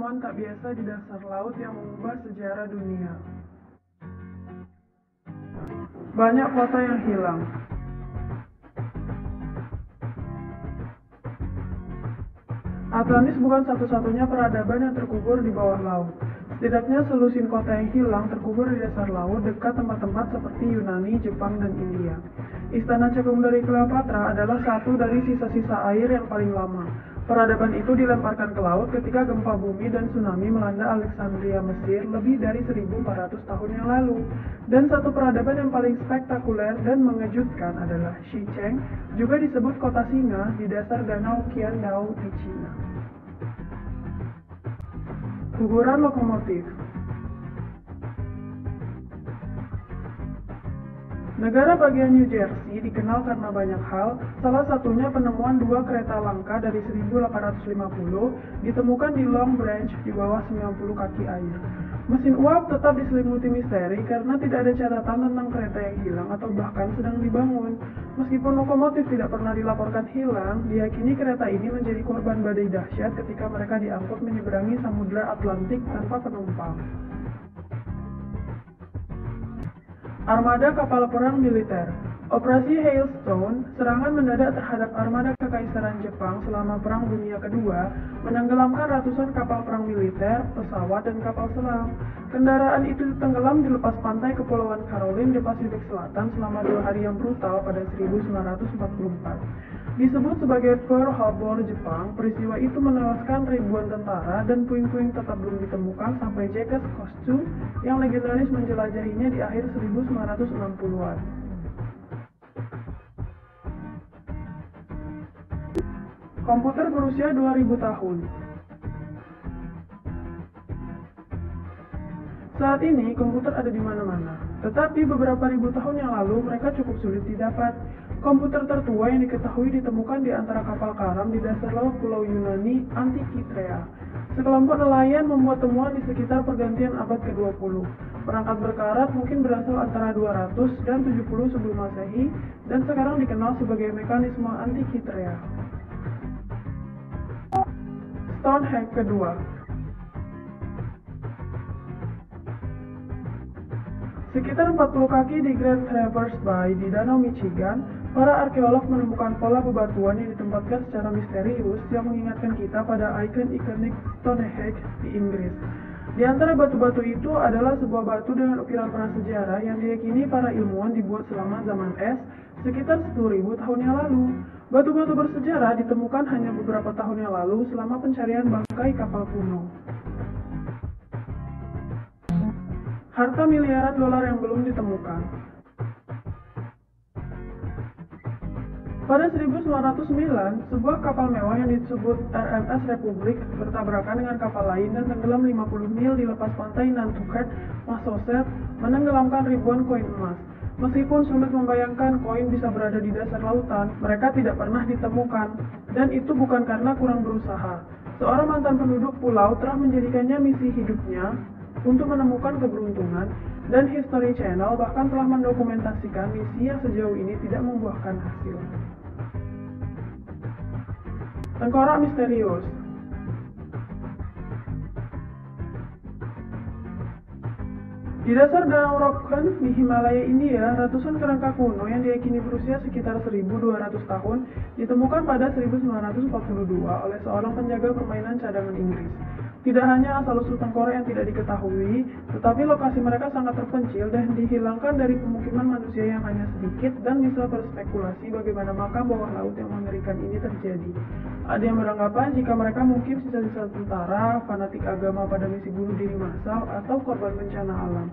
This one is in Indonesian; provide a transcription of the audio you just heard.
penemuan tak biasa di dasar laut yang mengubah sejarah dunia. Banyak kota yang hilang. Atlantis bukan satu-satunya peradaban yang terkubur di bawah laut. Setidaknya selusin kota yang hilang terkubur di dasar laut dekat tempat-tempat seperti Yunani, Jepang, dan India. Istana cekung dari Cleopatra adalah satu dari sisa-sisa air yang paling lama. Peradaban itu dilemparkan ke laut ketika gempa bumi dan tsunami melanda Alexandria, Mesir lebih dari 1400 tahun yang lalu. Dan satu peradaban yang paling spektakuler dan mengejutkan adalah Xicheng, juga disebut kota singa, di dasar danau Qiandao di Cina. Guguran lokomotif. Negara bagian New Jersey dikenal karena banyak hal, salah satunya penemuan dua kereta langka dari 1850 ditemukan di Long Branch di bawah 90 kaki air. Mesin uap tetap diselimuti misteri karena tidak ada catatan tentang kereta yang hilang atau bahkan sedang dibangun. Meskipun lokomotif tidak pernah dilaporkan hilang, diyakini kereta ini menjadi korban badai dahsyat ketika mereka diangkut menyeberangi Samudra Atlantik tanpa penumpang. Armada kapal perang militer. Operasi Hailstone, serangan mendadak terhadap armada Kekaisaran Jepang selama Perang Dunia Kedua, menenggelamkan ratusan kapal perang militer, pesawat, dan kapal selam. Kendaraan itu tenggelam di lepas pantai Kepulauan Caroline di Pasifik Selatan selama 2 hari yang brutal pada 1944. Disebut sebagai Pearl Harbor Jepang, peristiwa itu menewaskan ribuan tentara dan puing-puing tetap belum ditemukan sampai Jacques Cousteau yang legendaris menjelajahinya di akhir 1960-an. Komputer berusia 2000 tahun. Saat ini, komputer ada di mana-mana. Tetapi beberapa ribu tahun yang lalu, mereka cukup sulit didapat. Komputer tertua yang diketahui ditemukan di antara kapal karam di dasar laut Pulau Yunani, Antikythera. Sekelompok nelayan membuat temuan di sekitar pergantian abad ke-20. Perangkat berkarat mungkin berasal antara 200 dan 70 sebelum Masehi, dan sekarang dikenal sebagai mekanisme Antikythera. Stonehenge kedua. Sekitar 40 kaki di Great Traverse Bay di Danau Michigan, para arkeolog menemukan pola bebatuan yang ditempatkan secara misterius yang mengingatkan kita pada ikon ikonik Stonehenge di Inggris. Di antara batu-batu itu adalah sebuah batu dengan ukiran prasejarah yang diyakini para ilmuwan dibuat selama zaman es, sekitar 10.000 tahun yang lalu. Batu-batu bersejarah ditemukan hanya beberapa tahun yang lalu selama pencarian bangkai kapal kuno. Harta miliaran dolar yang belum ditemukan. Pada 1909, sebuah kapal mewah yang disebut RMS Republic bertabrakan dengan kapal lain dan tenggelam 50 mil di lepas pantai Nantucket, Massachusetts, menenggelamkan ribuan koin emas. Meskipun sulit membayangkan koin bisa berada di dasar lautan, mereka tidak pernah ditemukan, dan itu bukan karena kurang berusaha. Seorang mantan penduduk pulau telah menjadikannya misi hidupnya untuk menemukan keberuntungan, dan History Channel bahkan telah mendokumentasikan misi yang sejauh ini tidak membuahkan hasil. Tengkorak misterius. Di dasar Danau Rockland di Himalaya, India, ratusan kerangka kuno yang diyakini berusia sekitar 1.200 tahun ditemukan pada 1942 oleh seorang penjaga permainan cadangan Inggris. Tidak hanya asal-usul tengkorak yang tidak diketahui, tetapi lokasi mereka sangat terpencil dan dihilangkan dari pemukiman manusia yang hanya sedikit, dan bisa berspekulasi bagaimana makam bawah laut yang mengerikan ini terjadi. Ada yang beranggapan jika mereka mungkin sisa-sisa tentara, fanatik agama pada misi bunuh diri massal, atau korban bencana alam.